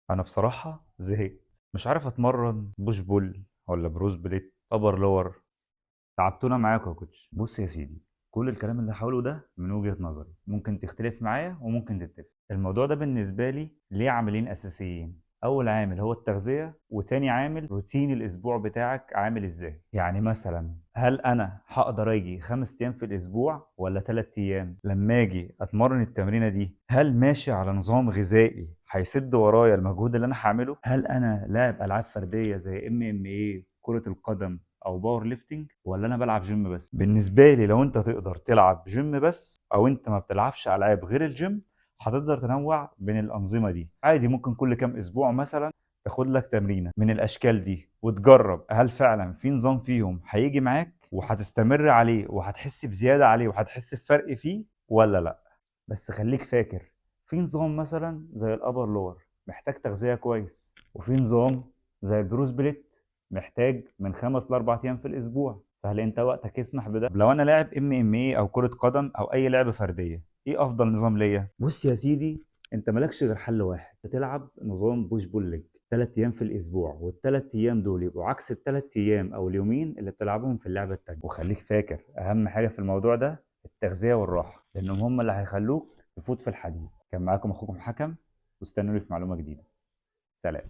انا بصراحه زهقت. مش عارف اتمرن بوش بول ولا بروز بليت ابر لور. تعبتونا معاكم يا كوتش. بص يا سيدي، كل الكلام اللي هقوله ده من وجهة نظري، ممكن تختلف معايا وممكن تتفق. الموضوع ده بالنسبة لي ليه عاملين أساسيين. أول عامل هو التغذية، وتاني عامل روتين الأسبوع بتاعك عامل إزاي. يعني مثلا هل أنا هقدر أجي 5 أيام في الأسبوع ولا 3 أيام؟ لما أجي أتمرن التمرينة دي هل ماشي على نظام غذائي هيسد ورايا المجهود اللي أنا هعمله؟ هل أنا لاعب ألعاب فردية زي MMA، كرة القدم او باور ليفتنج، ولا انا بلعب جيم بس؟ بالنسبه لي لو انت تقدر تلعب جيم بس او انت ما بتلعبش العاب غير الجيم، هتقدر تنوع بين الانظمه دي عادي. ممكن كل كام اسبوع مثلا تاخد لك تمرينه من الاشكال دي وتجرب هل فعلا في نظام فيهم هيجي معاك وهتستمر عليه وهتحس بزياده عليه وهتحس بفرق فيه ولا لا. بس خليك فاكر، في نظام مثلا زي الابر لور محتاج تغذيه كويس، وفي نظام زي البروس بليت محتاج من 5 ل4 ايام في الاسبوع. فهل انت وقتك يسمح بده؟ طب لو انا لاعب MMA او كرة قدم او اي لعبة فردية، ايه افضل نظام ليا؟ بص يا سيدي، انت مالكش غير حل واحد، تلعب نظام بوش بول ليج 3 ايام في الاسبوع، وال3 ايام دول يبقوا عكس ال3 ايام او اليومين اللي بتلعبهم في اللعبة التانية. وخليك فاكر اهم حاجة في الموضوع ده التغذية والراحة، لانهم هم اللي هيخلوك تفوت في الحديد. كان معاكم اخوكم حكم، واستنوني في معلومة جديدة. سلام.